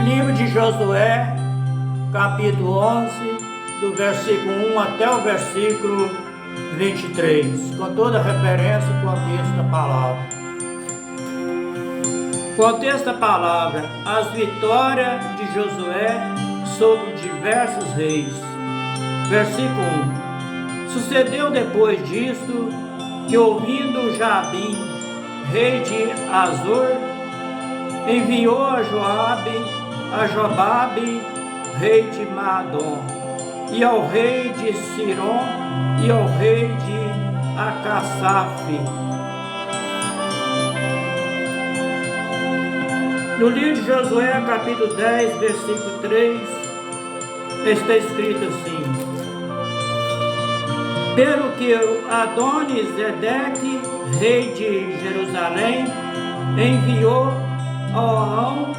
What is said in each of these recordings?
Livro de Josué, capítulo 11, do versículo 1 até o versículo 23, com toda a referência e contexto da palavra. Contexto da palavra: as vitórias de Josué sobre diversos reis. Versículo 1: Sucedeu depois disto que, ouvindo Jabim, rei de Azor, enviou a Jobabe, rei de Madom, e ao rei de Siron e ao rei de Acassaf. No livro de Josué, capítulo 10, versículo 3, está escrito assim: Pelo que Adoni-Zedeque, rei de Jerusalém, enviou a Orão,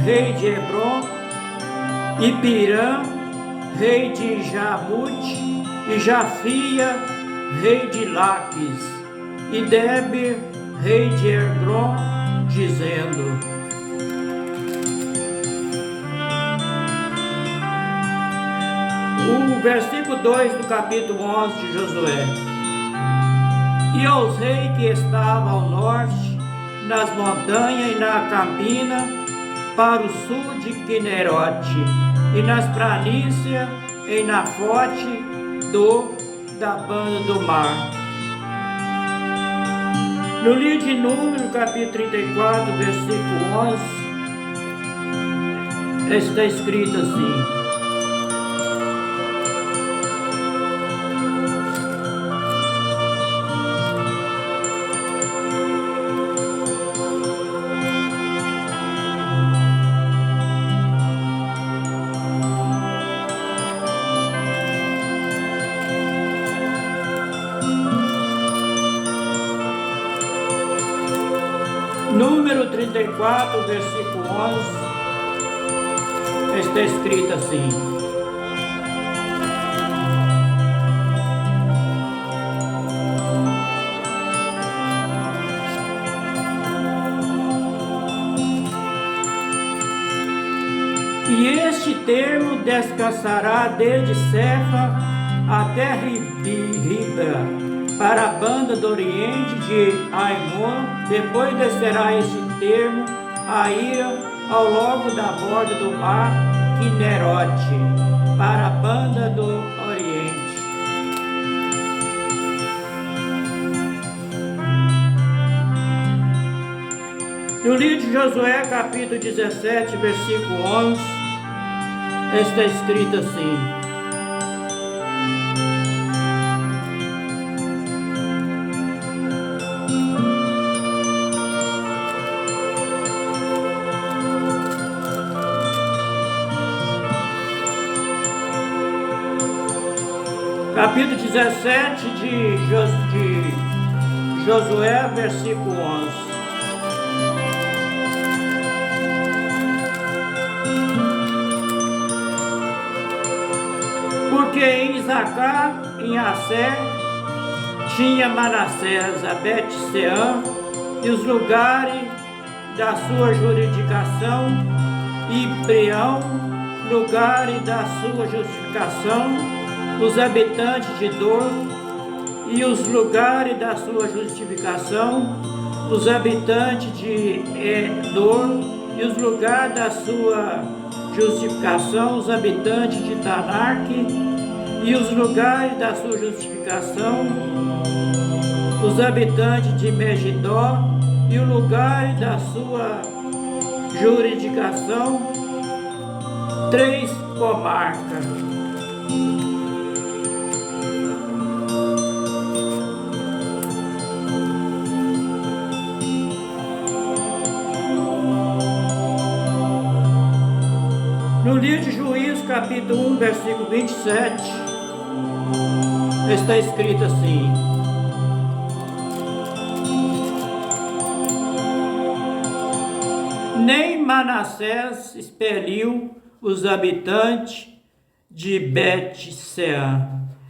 rei de Hebron, e Pirã, rei de Jabute, e Jafia, rei de Laques, e Deber, rei de Egron, dizendo: O versículo 2 do capítulo 11 de Josué: E aos reis que estavam ao norte, nas montanhas e na campina, para o sul de Quinerote, e nas planícies e na fonte da banda do mar. No livro de Números, capítulo 34, versículo 11, está escrito assim: Número 34, versículo 11, está escrito assim: E este termo descansará desde Cefa até Ribla, para a banda do oriente de Aimon. Depois descerá este termo a ira ao longo da borda do mar Quinerote, para a banda do oriente. No livro de Josué, capítulo 17, versículo 11, está escrito assim: Capítulo 17 de Josué, versículo 11. Porque em Isacar, em Assé, tinha Manassés a Bet-Seã e os lugares da sua jurisdicação, e Prião, lugares da sua justificação, os habitantes de Dor, e os lugares da sua justificação, os habitantes de Dor, e os lugares da sua justificação, os habitantes de Tanarque, e os lugares da sua justificação, os habitantes de Megidó, e o lugar da sua jurisdicação, 3 comarcas. No livro de Juízes, capítulo 1, versículo 27, está escrito assim: Nem Manassés expeliu os habitantes de Bet-Seã,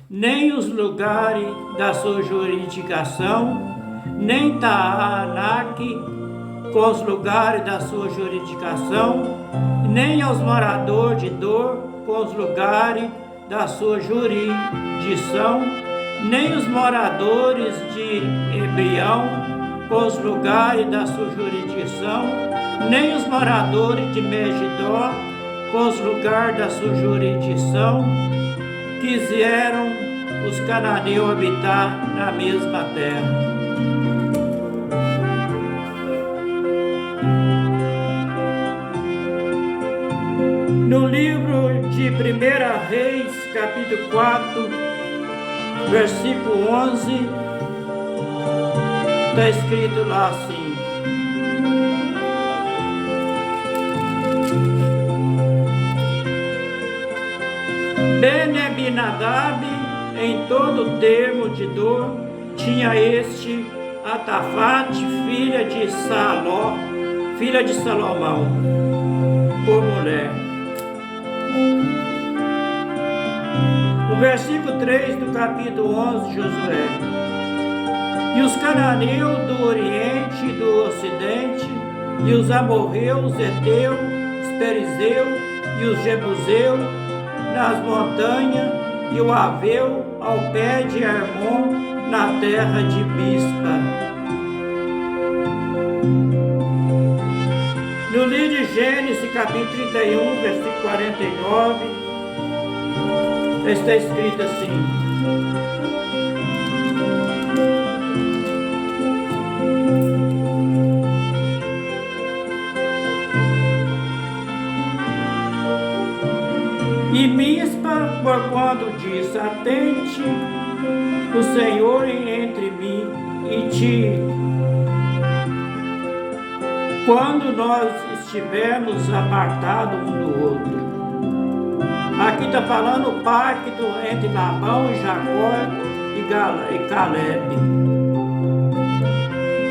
nem os lugares da sua jurisdicação, nem Taanaque com os lugares da sua jurisdicação, nem aos moradores de Dor com os lugares da sua jurisdição, nem os moradores de Ebrião com os lugares da sua jurisdição, nem os moradores de Megidó com os lugares da sua jurisdição, quiseram os cananeus habitar na mesma terra. No livro de 1 Reis, capítulo 4, versículo 11, está escrito lá assim: Ben-Abinadab, em todo o termo de Dor, tinha este Atafate, filha de Salomão, por mulher. O versículo 3 do capítulo 11 de Josué: E os cananeus do oriente e do ocidente, e os amorreus, os heteus, os perizeus e os jebuseus nas montanhas, e o aveu ao pé de Hermon, na terra de Mispa. No livro de Gênesis, capítulo 31, versículo 49, está escrito assim: E Mispa, porquanto diz: Atente o Senhor entre mim e ti, quando nós estivermos apartados um do outro. Aqui está falando o pacto entre Labão e Jacó e Caleb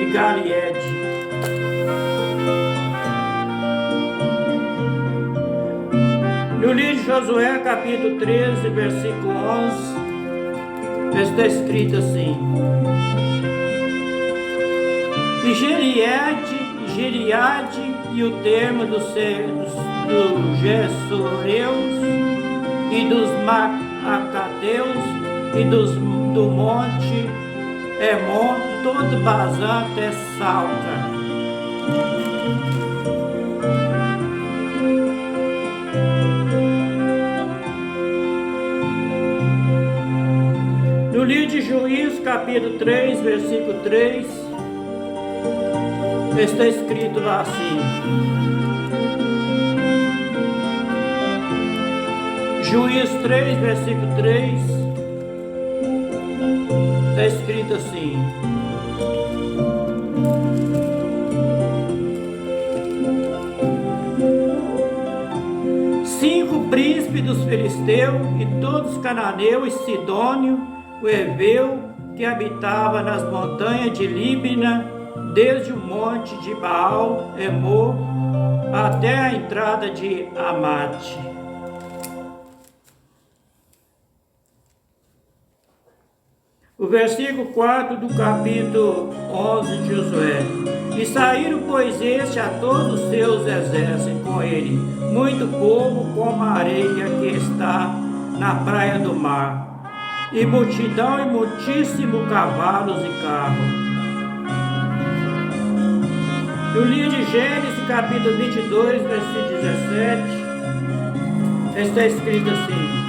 e Galiede. No livro de Josué, capítulo 13, versículo 11, está escrito assim: E Gileade e o termo dos Gessureus e dos Macateus e do monte Hermon, todo Bazã até Salca. No livro de Juízes, capítulo 3, versículo 3, está escrito lá assim: Juízes 3, versículo 3, está escrito assim: Cinco príncipes dos filisteus e todos os cananeus e sidônios, o Eveu, que habitava nas montanhas de Líbina, desde o monte de Baal, Emor, até a entrada de Amate. O versículo 4 do capítulo 11 de Josué: E saíram, pois, este a todos os seus exércitos com ele, muito povo como a areia que está na praia do mar, e multidão e muitíssimos cavalos e carros. No livro de Gênesis, capítulo 22, versículo 17, está escrito assim: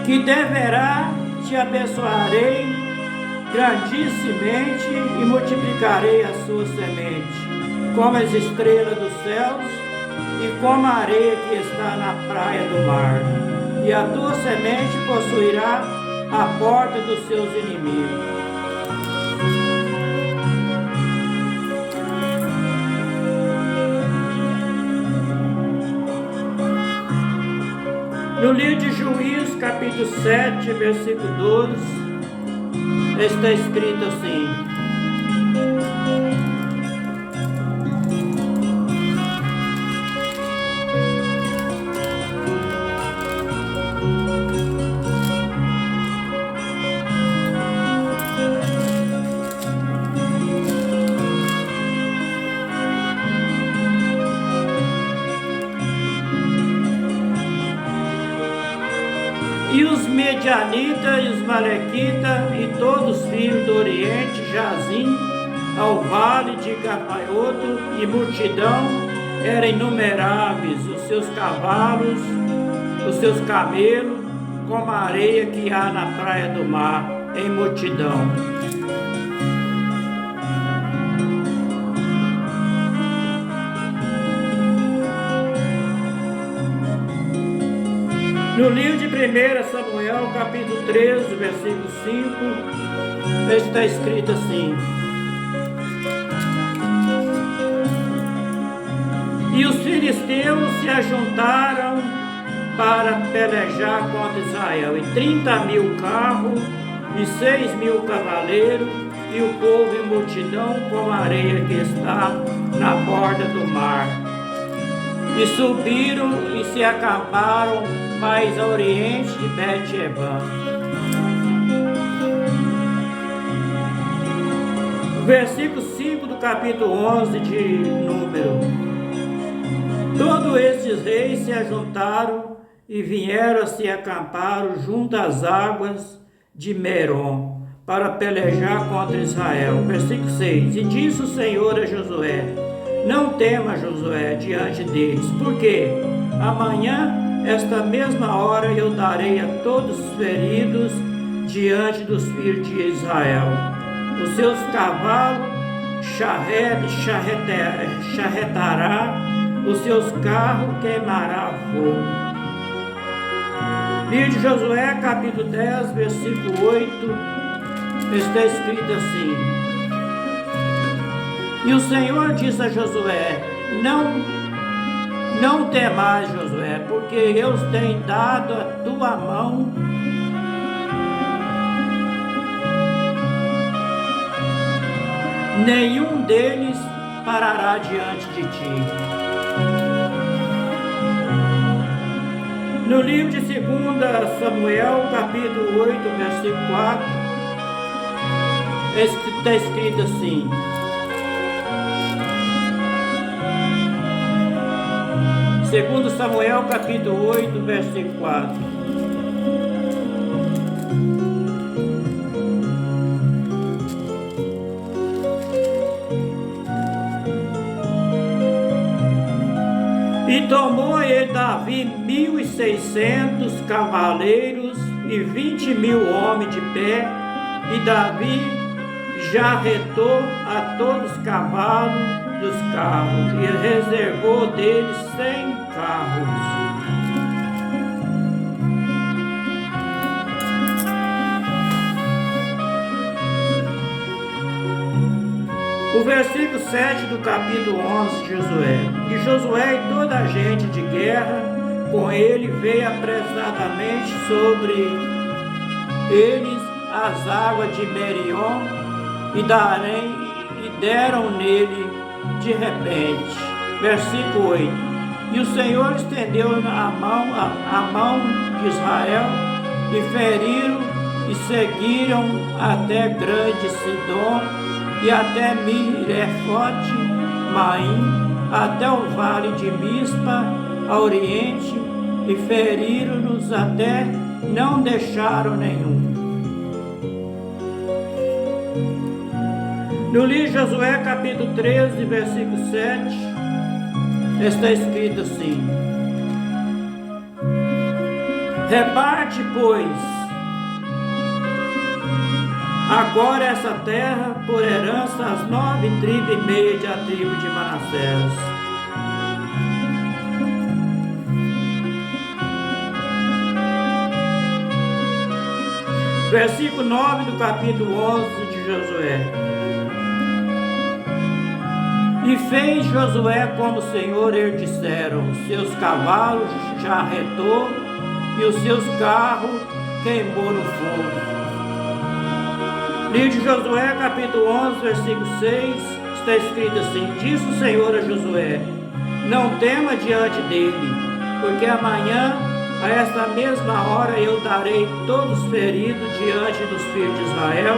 Que deverá te abençoarei grandissimamente e multiplicarei a sua semente, como as estrelas dos céus e como a areia que está na praia do mar. E a tua semente possuirá a porta dos seus inimigos. No livro de Juízes, capítulo 7, versículo 12, está escrito assim: medianitas e os malequitas e todos os filhos do Oriente jazim ao vale de gafanhoto, e multidão eram inumeráveis, os seus cavalos, os seus camelos, como a areia que há na praia do mar, em multidão. No livro de 1 Samuel, capítulo 13, versículo 5, está escrito assim: E os filisteus se ajuntaram para pelejar contra Israel, e 30.000 carros, e 6.000 cavaleiros, e o povo em multidão como a areia que está na borda do mar. E subiram e se acamparam mais a oriente de Bet-Eban. Versículo 5 do capítulo 11 de Número. Todos estes reis se ajuntaram e vieram a se acampar junto às águas de Merom para pelejar contra Israel. Versículo 6. E disse o Senhor a Josué: Não tema, Josué, diante deles, porque amanhã, esta mesma hora, eu darei a todos os feridos diante dos filhos de Israel. Os seus cavalos charretará, os seus carros queimará fogo. Livro de Josué, capítulo 10, versículo 8, está escrito assim: E o Senhor disse a Josué: Não temais, Josué, porque eu tenho dado a tua mão nenhum deles parará diante de ti. No livro de 2 Samuel, capítulo 8, versículo 4, está escrito assim: Segundo Samuel, capítulo 8, versículo 4. E tomou ele Davi 1.600 cavaleiros e 20.000 homens de pé, e Davi já retou a todos os cavalos dos carros, e reservou deles 100 carros. O versículo 7 do capítulo 11 de Josué. E Josué e toda a gente de guerra com ele veio apressadamente sobre eles as águas de Merion e deram nele de repente. Versículo 8. E o Senhor estendeu a mão de Israel, e feriram e seguiram até grande Sidom, e até Mirefote Maim, até o vale de Mispa, a oriente, e feriram-nos até não deixaram nenhum. No livro de Josué, capítulo 13, versículo 7, está escrito assim: Reparte, pois, agora essa terra por herança às 9 tribos e meia da tribo de Manassés. Versículo 9 do capítulo 11 de Josué. E fez Josué como o Senhor lhe disseram, os seus cavalos já retou e os seus carros queimou no fogo. Livro de Josué, capítulo 11, versículo 6, está escrito assim: Disse o Senhor a Josué: Não tema diante dele, porque amanhã, a esta mesma hora, eu darei todos feridos diante dos filhos de Israel,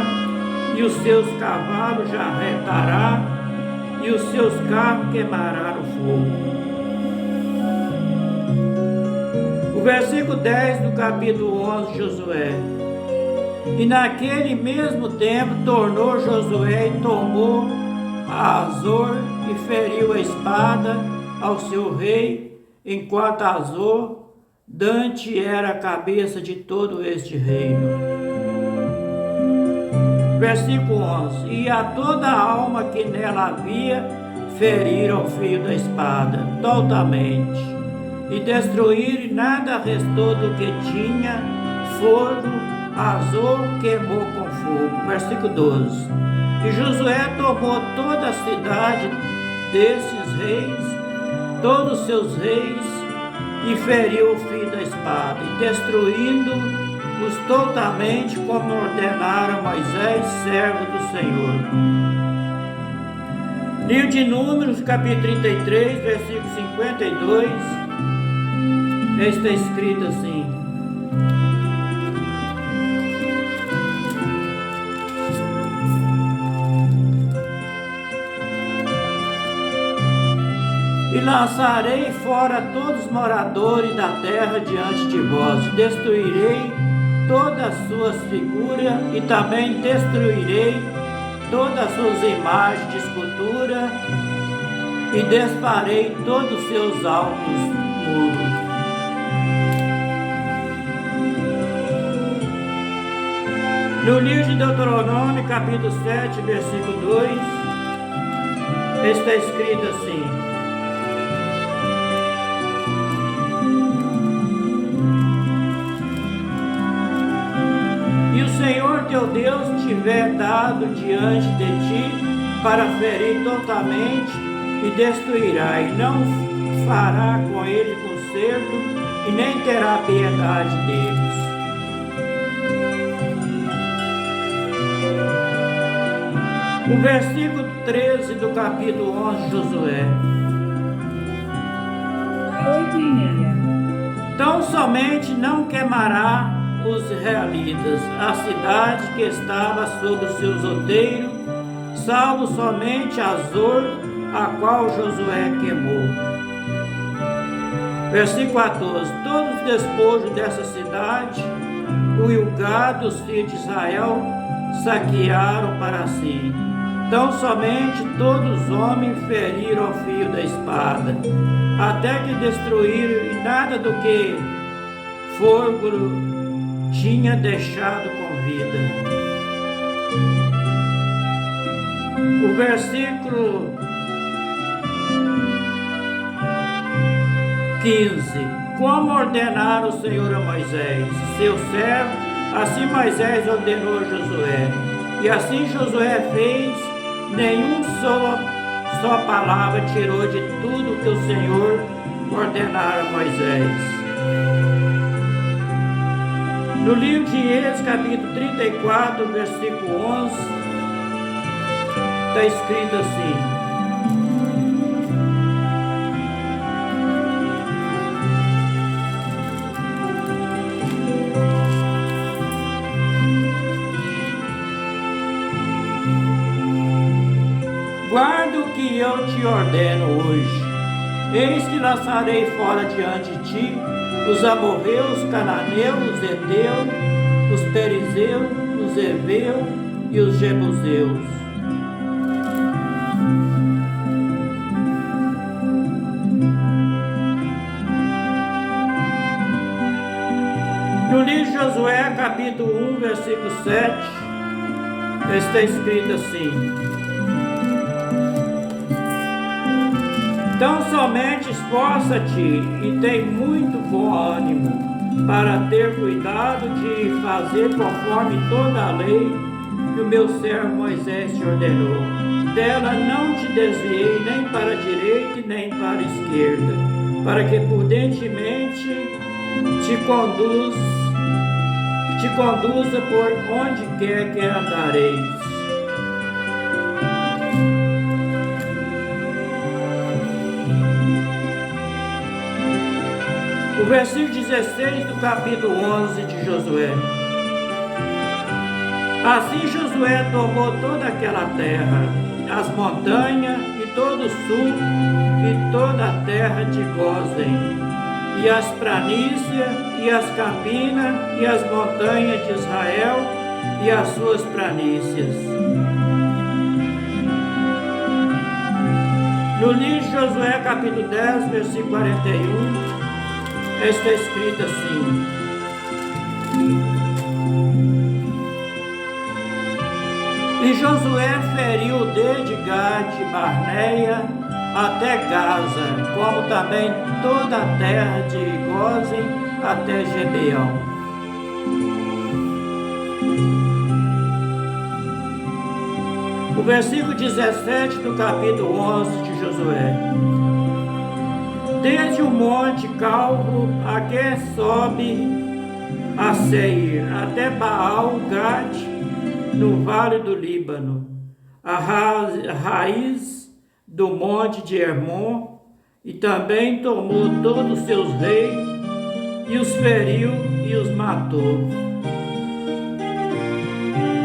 e os seus cavalos já retará, e os seus carros queimará no fogo. O versículo 10 do capítulo 11 de Josué. E naquele mesmo tempo tornou Josué e tomou a Azor e feriu a espada ao seu rei, enquanto Azor Dante era a cabeça de todo este reino. Versículo 11. E a toda a alma que nela havia feriram o fio da espada, totalmente, e destruíram, e nada restou do que tinha fogo, Azor queimou com fogo. Versículo 12. E Josué tomou toda a cidade desses reis, todos os seus reis, e feriu o fio da espada, e destruindo-os totalmente, como ordenara Moisés, servo do Senhor. Livro de Números, capítulo 33, versículo 52, está escrito assim: E lançarei fora todos os moradores da terra diante de vós, destruirei todas as suas figuras, e também destruirei todas as suas imagens de escultura, e desfarei todos os seus altos muros. No livro de Deuteronômio, capítulo 7, versículo 2, está escrito assim: E o Senhor teu Deus tiver dado diante de ti para ferir totalmente, e destruirá, e não fará com ele conserto, e nem terá piedade deles. O versículo 13 do capítulo 11 de Josué. Tão somente não queimará os israelitas a cidade que estava sob o seu outeiro, salvo somente Azor, a qual Josué queimou. Versículo 14. Todos os despojos dessa cidade, o gado, os filhos de Israel, saquearam para si. Tão somente todos os homens feriram o fio da espada, até que destruíram, e nada do que fogo tinha deixado com vida. O versículo 15. Como ordenara o Senhor a Moisés, seu servo, assim Moisés ordenou a Josué. E assim Josué fez, nenhum só palavra tirou de tudo que o Senhor ordenara a Moisés. No livro de Êxodo, capítulo 34, versículo 11, está escrito assim: Guarda o que eu te ordeno hoje. Eis que lançarei fora diante de ti os amorreus, os cananeus, os heteus, os perizeus, os heveus e os jebuseus. No livro de Josué, capítulo 1, versículo 7, está escrito assim: Então somente esforça-te e tem muito bom ânimo, para ter cuidado de fazer conforme toda a lei que o meu servo Moisés te ordenou. Dela não te desviei nem para a direita e nem para a esquerda, para que prudentemente te conduza por onde quer que andareis. O versículo 16 do capítulo 11 de Josué. Assim Josué tomou toda aquela terra, as montanhas e todo o sul e toda a terra de Gósen, e as planícies, e as campinas, e as montanhas de Israel, e as suas planícies. No livro de Josué, capítulo 10, versículo 41, está escrito assim: E Josué feriu desde Gade, Barneia, até Gaza, como também toda a terra de Gósen até Gibeão. O versículo 17 do capítulo 11 de Josué. Desde o monte Calvo, a que sobe a Seir, até Baal-Gad, no vale do Líbano, a raiz do monte de Hermon, e também tomou todos os seus reis, e os feriu e os matou.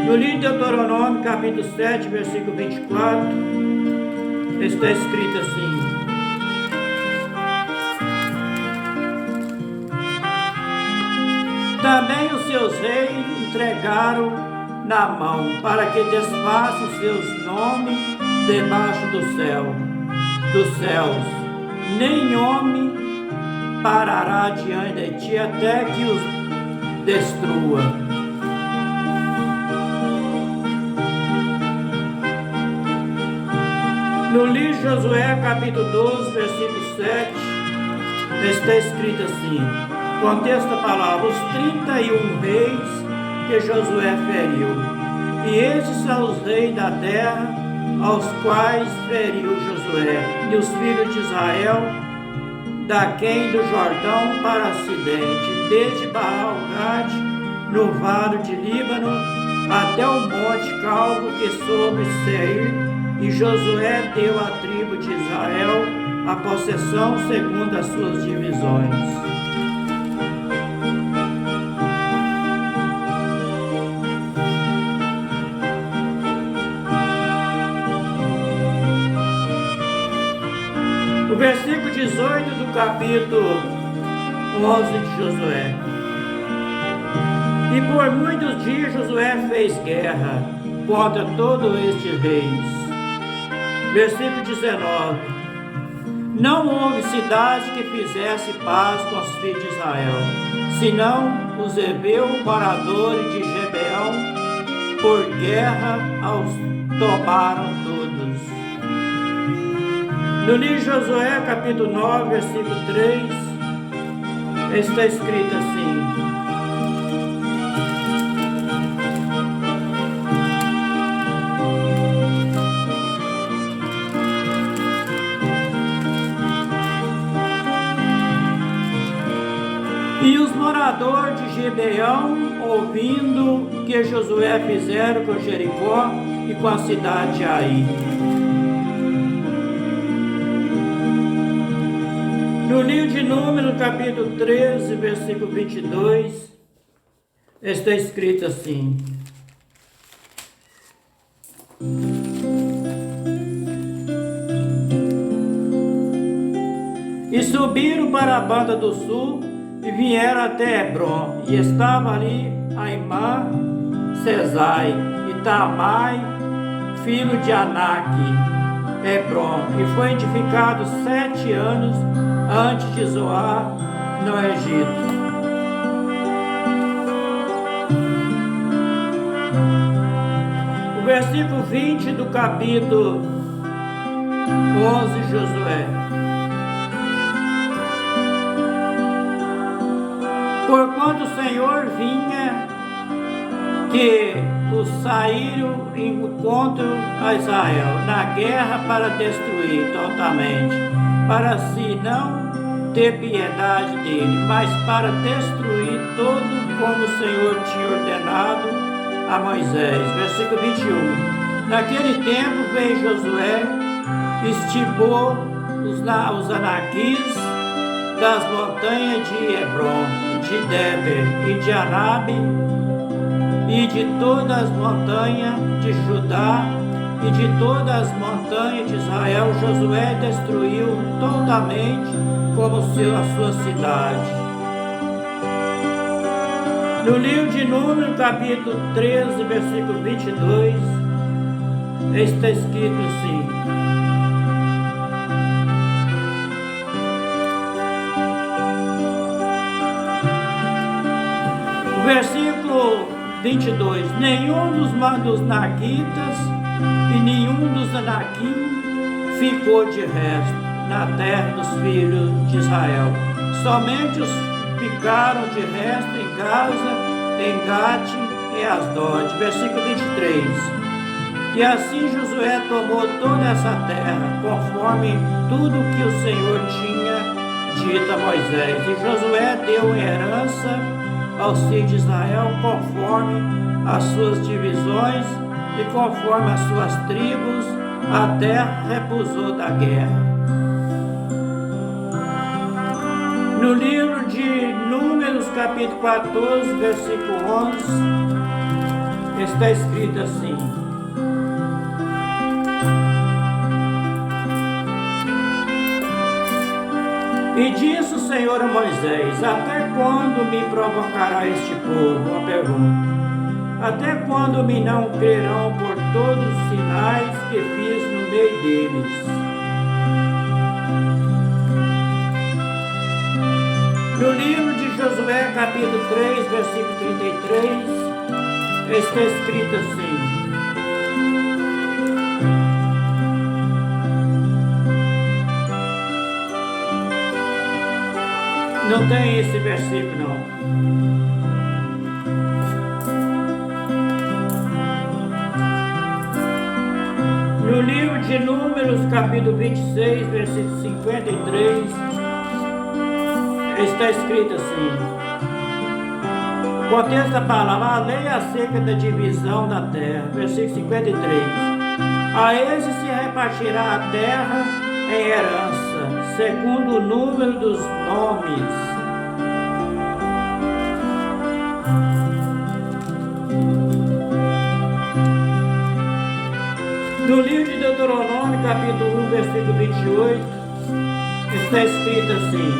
No livro de Deuteronômio, capítulo 7, versículo 24, está escrito assim: Também os seus reis entregaram na mão, para que desfaça os seus nomes debaixo dos céus. Nem homem parará diante de ti até que os destrua. No livro de Josué, capítulo 12, versículo 7, está escrito assim: contexto a palavra, os 31 reis que Josué feriu. E estes são os reis da terra, aos quais feriu Josué, e os filhos de Israel, daquém do Jordão para acidente, desde Baal-Gad, no vale de Líbano, até o monte Calvo que sobre Seir, e Josué deu à tribo de Israel a possessão segundo as suas divisões. O versículo 18 do capítulo 11 de Josué. E por muitos dias Josué fez guerra contra todos estes reis. Versículo 19. Não houve cidade que fizesse paz com os filhos de Israel, senão os heveus moradores de Gibeão, por guerra aos tomaram todos. No livro de Josué, capítulo 9, versículo 3, está escrito assim: E os moradores de Gibeão, ouvindo que Josué fizeram com Jericó e com a cidade de Ai. No livro de Números, capítulo 13, versículo 22, está escrito assim: E subiram para a banda do sul, e vieram até Hebron, e estava ali Aimã, Cesai, e Tamai, filho de Anak, Hebron, e foi edificado 7 anos antes de Zoar, no Egito. O versículo 20 do capítulo 11 de Josué. Porquanto o Senhor vinha, que os saíram em encontro a Israel, na guerra para destruir totalmente, para si não ter piedade dele, mas para destruir todo como o Senhor tinha ordenado a Moisés. Versículo 21. Naquele tempo veio Josué, estipou os anaquis das montanhas de Hebron, de Deber e de Anabe, e de todas as montanhas de Judá, e de todas as montanhas de Israel, Josué destruiu totalmente como a sua cidade. No livro de Números, capítulo 13, versículo 22, está escrito assim: o versículo 22: nenhum dos naquitas e nenhum dos anaquim ficou de resto na terra dos filhos de Israel. Somente os ficaram de resto em Gaza, em Gate e Asdod. Versículo 23. E assim Josué tomou toda essa terra, conforme tudo que o Senhor tinha dito a Moisés. E Josué deu em herança aos filhos de Israel, conforme as suas divisões e conforme as suas tribos, a terra repousou da guerra. No livro de Números, capítulo 14, versículo 11, está escrito assim: e disse o Senhor a Moisés: até quando me provocará este povo? Uma pergunta. Até quando me não crerão por todos os sinais que fiz no meio deles? No livro de Josué, capítulo 3, versículo 33, está escrito assim: não tem esse versículo não. No livro de Números, capítulo 26, versículo 53, está escrito assim: contexto da palavra, a lei acerca da divisão da terra. Versículo 53: a esse se repartirá a terra em herança, segundo o número dos nomes. No livro de Deuteronômio, capítulo 1, versículo 28, está escrito assim: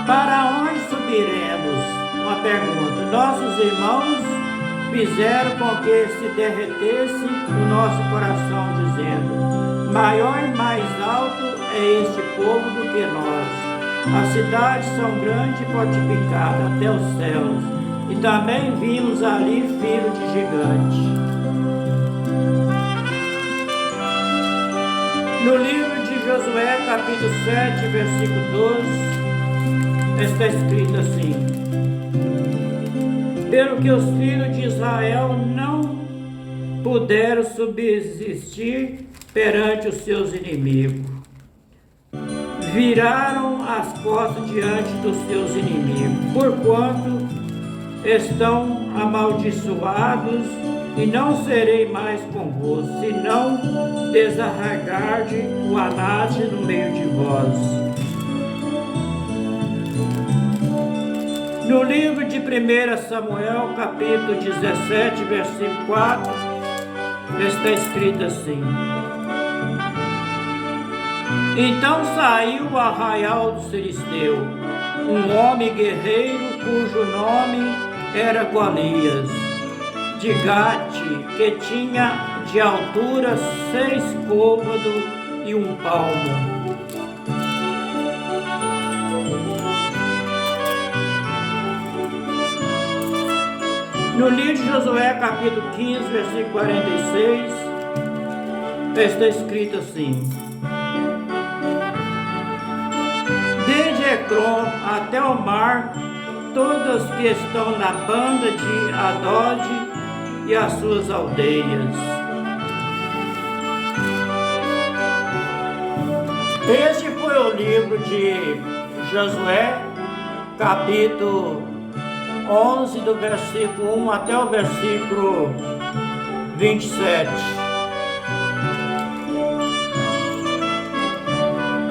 para onde subiremos? Uma pergunta. Nossos irmãos fizeram com que se derretesse o nosso coração, dizendo: maior e mais alto é este povo do que nós. As cidades são grandes e fortificadas até os céus, e também vimos ali filho de gigante. No livro de Josué, capítulo 7, versículo 12, está escrito assim: pelo que os filhos de Israel não puderam subsistir perante os seus inimigos, viraram as costas diante dos seus inimigos, porquanto estão amaldiçoados, e não serei mais convosco, se não desarraigarde o anátema no meio de vós. No livro de 1 Samuel, capítulo 17, versículo 4, está escrito assim: então saiu o arraial do Filisteu, um homem guerreiro cujo nome era Golias, de Gate, que tinha de altura 6 côvados e 1 palmo. No livro de Josué, capítulo 15, versículo 46, está escrito assim: desde Ecrom até o mar, todos que estão na banda de Adode e as suas aldeias. Este foi o livro de Josué, capítulo 11, do versículo 1 até o versículo 27.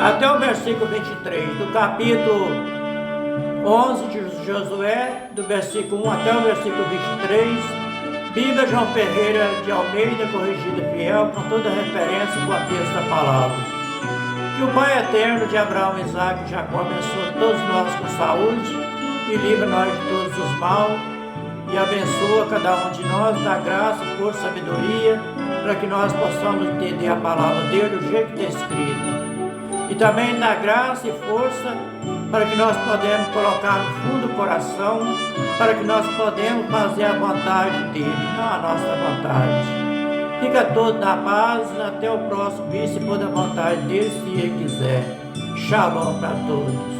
Até o versículo 23, do capítulo 11 de Josué, do versículo 1 até o versículo 23, Bíblia João Ferreira de Almeida, corrigida fiel, com toda referência e contexto da palavra. Que o Pai eterno de Abraão, Isaque e Jacó abençoe todos nós com saúde e livre nós de todos os mal e abençoa cada um de nós, dá graça, força, sabedoria, para que nós possamos entender a palavra dele do jeito que está escrito. E também dá graça e força para que nós podemos colocar no fundo do coração, para que nós podemos fazer a vontade dele, não a nossa vontade. Fica todo na paz, até o próximo vídeo, se for da vontade dele, se ele quiser. Shalom para todos.